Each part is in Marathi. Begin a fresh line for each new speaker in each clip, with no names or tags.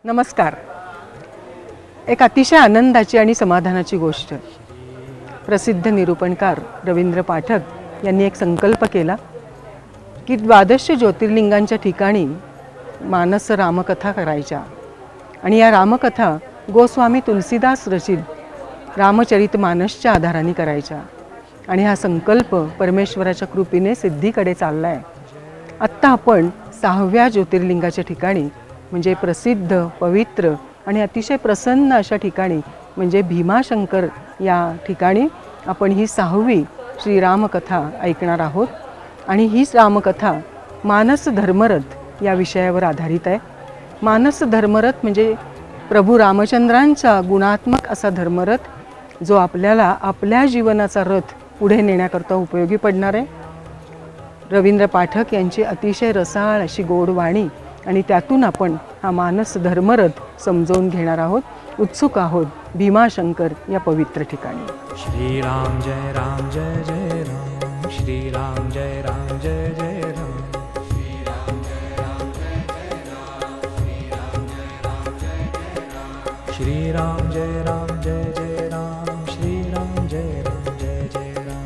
नमस्कार. एक अतिशय आनंदाची आणि समाधानाची गोष्ट. प्रसिद्ध निरूपणकार रवींद्र पाठक यांनी एक संकल्प केला की 12 ज्योतिर्लिंगांच्या ठिकाणी मानस रामकथा करायच्या आणि या रामकथा गोस्वामी तुलसीदास रचित रामचरितमानसच्या आधाराने करायच्या आणि हा संकल्प परमेश्वराच्या कृपेने सिद्धीकडे चालला आहे. आत्ता आपण 6व्या ज्योतिर्लिंगाच्या ठिकाणी म्हणजे प्रसिद्ध, पवित्र आणि अतिशय प्रसन्न अशा ठिकाणी म्हणजे भीमाशंकर या ठिकाणी आपण ही 6वी श्रीरामकथा ऐकणार आहोत. आणि ही रामकथा मानस धर्मरथ या विषयावर आधारित आहे. मानस धर्मरथ म्हणजे प्रभू रामचंद्रांचा गुणात्मक असा धर्मरथ जो आपल्याला आपल्या जीवनाचा रथ पुढे नेण्याकरता उपयोगी पडणार आहे. रवींद्र पाठक यांची अतिशय रसाळ अशी गोड वाणी आणि त्यातून आपण हा मानस धर्मरथ समजावून घेणार आहोत. उत्सुक आहोत भीमाशंकर या पवित्र ठिकाणी.
श्रीराम जय राम जय जय राम, श्रीराम जय राम जय जय राम, श्रीराम जय राम जय जय राम, श्रीराम जय राम जय जय राम, श्रीराम जय राम जय जय राम,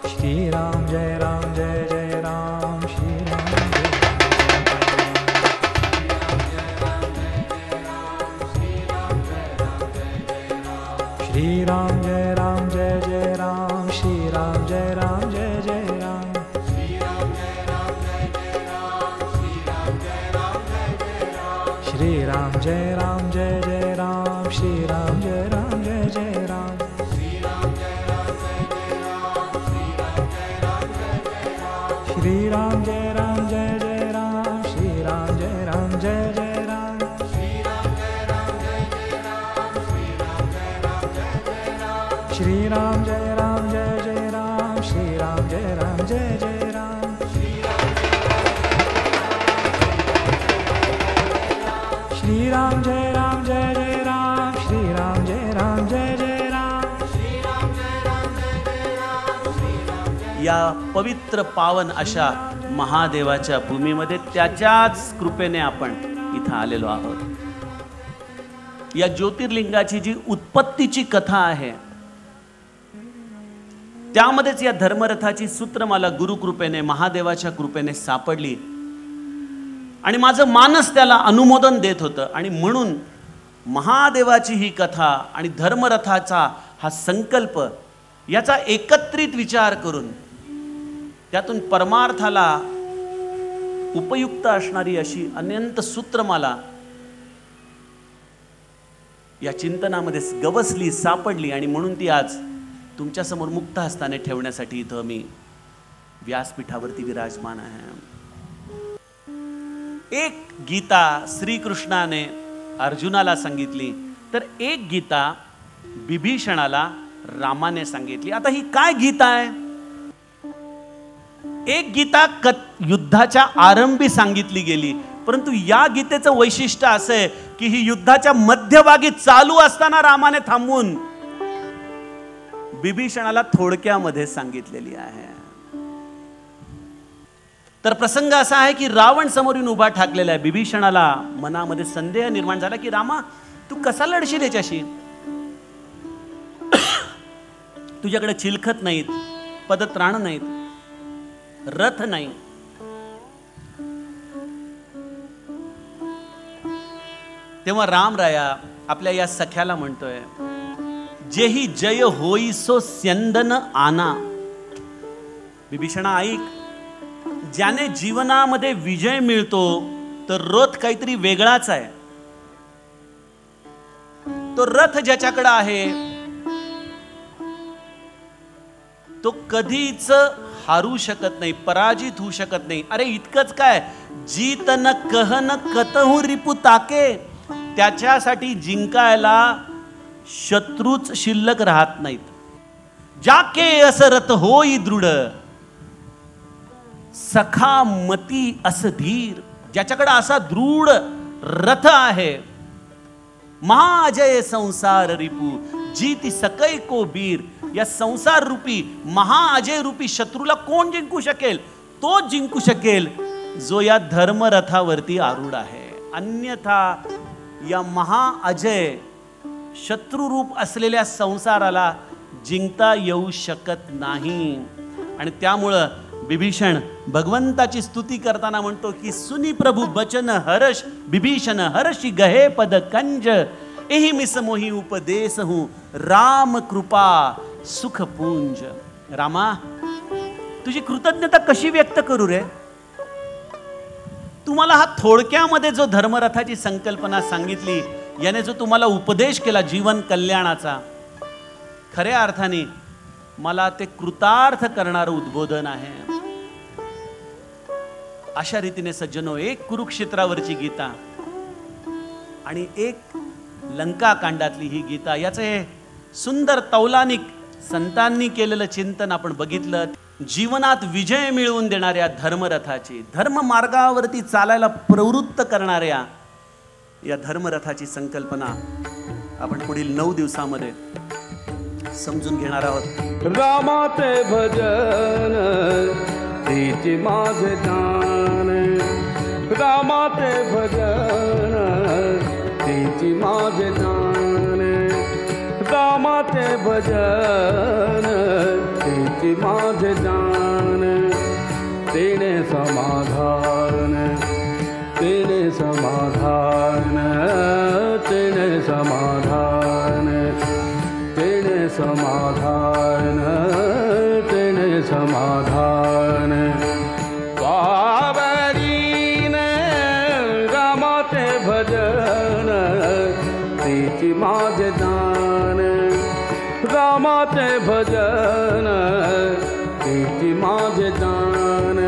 श्रीराम जय राम जय जय राम, श्रीराम जय राम जय जय राम, श्रीराम जय राम जय जय राम, श्रीराम जय राम जय जय राम, श्रीराम जय राम जय जय राम, श्रीराम जय राम जय जय राम, श्रीराम जय राम जय जय राम, श्रीराम जय राम जय जय राम, श्रीराम जय राम जय जय राम, श्रीराम जय राम जय जय राम, श्रीराम जय राम जय जय राम, श्रीराम जय राम जय जय राम, श्रीराम जय राम जय जय राम.
या पवित्र पावन अशा महादेवाच्या भूमीमध्ये त्याच्याच कृपेने आपण इथं आलेलो आहोत. या ज्योतिर्लिंगाची जी उत्पत्तीची कथा आहे त्यामध्येच या धर्मरथाची सूत्रमाला गुरुकृपेने, महादेवाच्या कृपेने सापडली आणि माझं मानस त्याला अनुमोदन देत होतं. आणि म्हणून महादेवाची ही कथा आणि धर्मरथाचा हा संकल्प याचा एकत्रित विचार करून त्यातून परमार्थाला उपयुक्त असणारी अशी अनंत सूत्रमाला या चिंतनामध्ये गवसली, सापडली आणि म्हणून ती आज तुमच्यासमोर मुक्त हस्ताने ठेवण्यासाठी इथं मी व्यासपीठावरती विराजमान आहे. एक गीता श्रीकृष्णाने अर्जुनाला सांगितली तर एक गीता विभीषणाला रामाने सांगितली. आता ही काय गीता आहे? एक गीता युद्धाच्या आरंभी सांगितली गेली, परंतु या गीतेचं वैशिष्ट्य असं आहे की ही युद्धाच्या मध्यभागी चालू असताना रामाने थांबून विभीषणाला थोडक्यामध्ये सांगितलेली आहे. तर प्रसंग असा आहे की रावण समोरून उभा ठाकलेला आहे. विभीषणाला मनामध्ये संदेह निर्माण झाला की रामा, तू कसा लढशील याच्याशी? तुझ्याकडे चिलखत नाहीत, पदत्राण नाहीत, रथ नाही. तेव्हा रामराया आपल्या या सख्याला म्हणतोय, जेही जय होई सो स्यंदन आना. विभीषणा ऐक, ज्याने जीवनामध्ये विजय मिळतो तर रथ काहीतरी वेगळाच आहे. तो रथ ज्याच्याकडे आहे तो कधीच हारू शकत नाही, पराजित होऊ शकत नाही. अरे इतकंच काय, जीत न कहन कतहु रिपू ताके. त्याच्यासाठी जिंकायला शत्रूच शिल्लक राहत नाहीत. जाके अस रथ होई दृढ, सखा मती अस धीर. ज्याच्याकडे असा दृढ रथ आहे, महाअजय संसार रिपू जीती सकै को बीर. या संसार रूपी महाअजय रूपी शत्रूला कोण जिंकू शकेल? तो जिंकू शकेल जो या धर्मरथावरती आरूढ आहे. अन्यथा या महाअजय शत्रुरूप असलेल्या संसाराला जिंकता येऊ शकत नाही. आणि त्यामुळं बिभीषण भगवंताची स्तुती करताना म्हणतो की सुनी प्रभु बचन हर्ष बिभीषण हर्षी गहे पद कंज एही मिसमोही उपदेश हूँ राम कृपा सुख पुंज. रामा, तुझी कृतज्ञता कशी व्यक्त करू रे? तुम्हाला हा थोडक्यामध्ये जो धर्मरथाची संकल्पना सांगितली, याने जो तुम्हाला उपदेश केला जीवन कल्याणाचा, खऱ्या अर्थाने मला ते कृतार्थ करणारं उद्बोधन आहे. अशा रीतीने सज्जनो, एक कुरुक्षेत्रावरची गीता आणि एक लंका कांडातली ही गीता, याचे सुंदर तौलानिक संतांनी केलेलं चिंतन आपण बघितलं. जीवनात विजय मिळवून देणाऱ्या धर्मरथाची, धर्म मार्गावरती चालायला प्रवृत्त करणाऱ्या या धर्मरथाची संकल्पना आपण पुढील 9 दिवसामध्ये समजून घेणार आहोत.
रामाचे भजन तिची माझे दान, रामाचे भजन तिची माझे दान, रामाचे भजन तिची माझे दान. तेने समाधान, तेने समाधान, तेने समाधान, तेने समाधान, तेने समाधान. पावरीन रामाचे भजन तिची माझे दान, रामाचे भजन तिची माझे दान.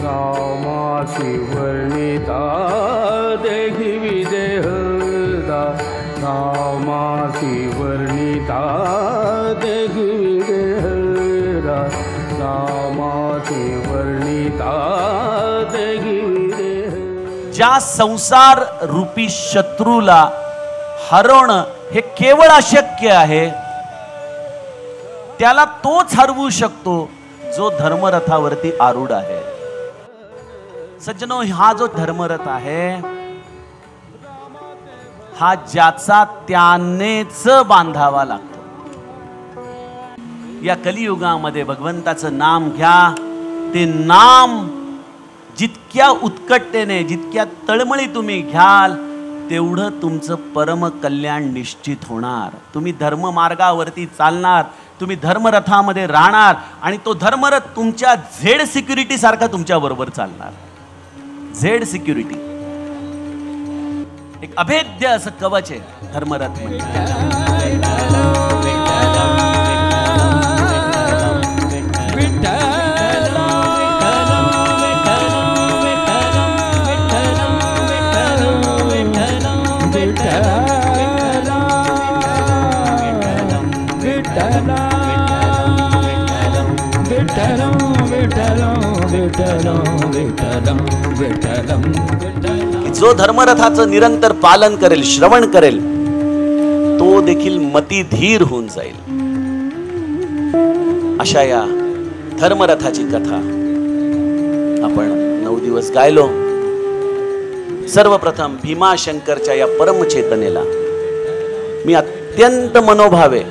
रामासी वर्णिता देहि विदेहदा, रामासी वर्णिता देहि विदेहदा, रामासी वर्णिता देहि विदेह.
ज्या संसार रूपी शत्रूला हरवणं हे केवळ अशक्य आहे, त्याला तोच हरवू शकतो जो धर्मरथावरती आरूढ आहे. सज्जनो, हा जो धर्मरथ आहे हा ज्याचा त्यानेच बांधावा लागतो. या कलियुगामध्ये भगवंताचं नाम घ्या. ते नाम जितक्या उत्कटतेने, जितक्या तळमळी तुम्ही घ्याल, तेवढं तुमचं परम कल्याण निश्चित होणार. तुम्ही धर्ममार्गावरती चालणार, तुम्ही धर्मरथामध्ये राहणार आणि तो धर्मरथ तुमच्या झेड सिक्युरिटी सारखा तुमच्या बरोबर चालणार. झेड सिक्युरिटी एक अभेद्य असं कवच आहे धर्मरथ जो धर्मरथाचं निरंतर पालन करेल, श्रवण करेल, तो देखील मतिधीर होऊन जाईल. अशा या धर्मरथाची कथा आपण 9 दिवस गायलो. सर्वप्रथम भीमाशंकरच्या या परमचेतनेला मी अत्यंत मनोभावे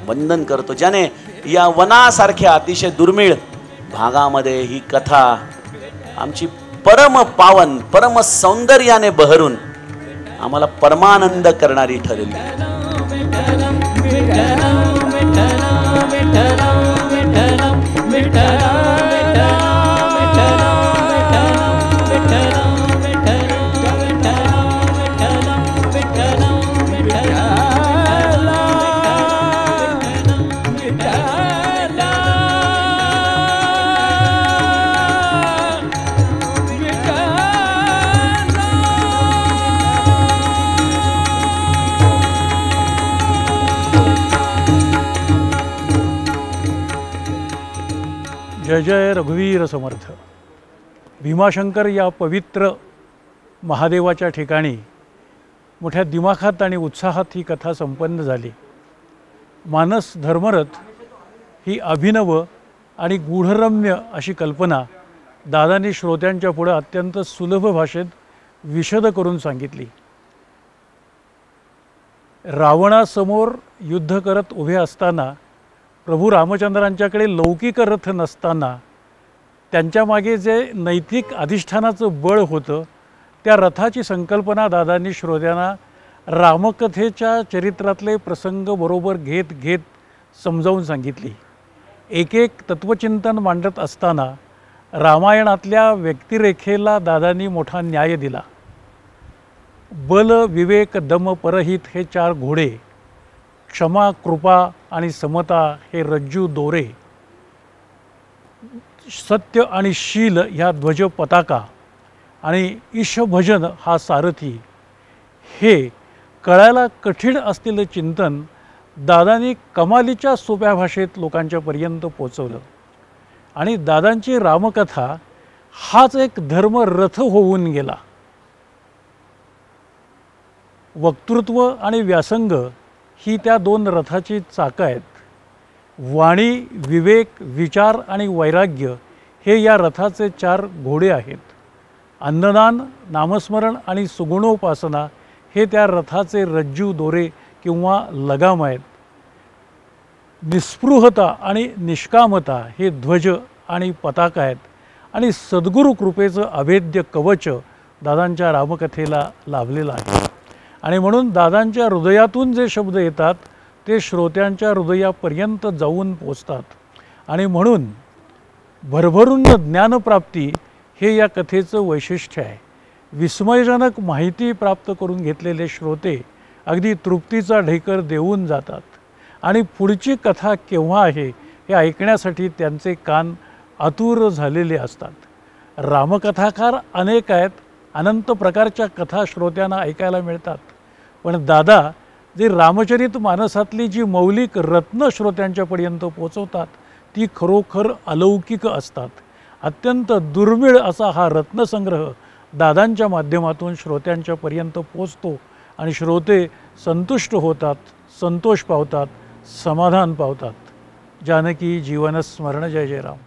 वंदन करतो, ज्याने या वनासारख्या अतिशय दुर्मिळ भागामध्ये ही कथा आमची परम पावन, परम सौंदर्याने बहरून आम्हाला परमानंद करणारी ठरली.
जय जय रघुवीर समर्थ. भीमाशंकर या पवित्र महादेवाच्या ठिकाणी मोठ्या दिमाखात आणि उत्साहात ही कथा संपन्न झाली. मानस धर्मरथ ही अभिनव आणि गूढरम्य अशी कल्पना दादांनी श्रोत्यांच्या पुढे अत्यंत सुलभ भाषेत विशद करून सांगितली. रावणासमोर युद्ध करत उभे असताना प्रभू रामचंद्रांच्याकडे लौकिक रथ नसताना त्यांच्या मागे जे नैतिक अधिष्ठानाचं बळ होतं त्या रथाची संकल्पना दादांनी श्रोत्यांना रामकथेच्या चरित्रातले प्रसंग बरोबर घेत घेत समजावून सांगितली. एक एक तत्त्वचिंतन मांडत असताना रामायणातल्या व्यक्तिरेखेला दादांनी मोठा न्याय दिला. बल विवेक दम परहित हे 4 घोडे, क्षमा कृपा आणि समता हे रज्जू दोरे, सत्य आणि शील ह्या ध्वज पताका आणि ईशभजन हा सारथी, हे कळायला कठीण असलेलं चिंतन दादांनी कमालीच्या सोप्या भाषेत लोकांच्या पर्यंत पोचवलं. आणि दादांची रामकथा हाच एक धर्मरथ होऊन गेला. वक्तृत्व आणि व्यासंग ही त्या 2 रथाची चाकं आहेत. वाणी, विवेक, विचार आणि वैराग्य हे या रथाचे 4 घोडे आहेत. अन्नदान, नामस्मरण आणि सुगुणोपासना हे त्या रथाचे रज्जू दोरे किंवा लगाम आहेत. निस्पृहता आणि निष्कामता हे ध्वज आणि पताका आहेत. आणि सद्गुरू कृपेचं अभेद्य कवच दादांच्या रामकथेला लाभलेलं आहे. आणि म्हणून दादांच्या हृदयातून जे शब्द येतात ते श्रोत्यांच्या हृदयापर्यंत जाऊन पोचतात. आणि म्हणून भरभरून ज्ञानप्राप्ती हे या कथेचं वैशिष्ट्य आहे. विस्मयजनक माहिती प्राप्त करून घेतलेले श्रोते अगदी तृप्तीचा ढेकर देऊन जातात. आणि पुढची कथा केव्हा आहे हे ऐकण्यासाठी त्यांचे कान आतुर झालेले असतात. रामकथाकार अनेक आहेत. अनंत प्रकारच्या कथा श्रोत्यांना ऐकायला मिळतात. पण दादा जे रामचरित मानसातली जी मौलिक रत्न श्रोत्यांच्यापर्यंत पोचवतात ती खरोखर अलौकिक असतात. अत्यंत दुर्मिळ असा हा रत्नसंग्रह दादांच्या माध्यमातून श्रोत्यांच्यापर्यंत पोचतो आणि श्रोते संतुष्ट होतात, संतोष पावतात, समाधान पावतात. जानकी जीवनस्मरण. जय जय राम.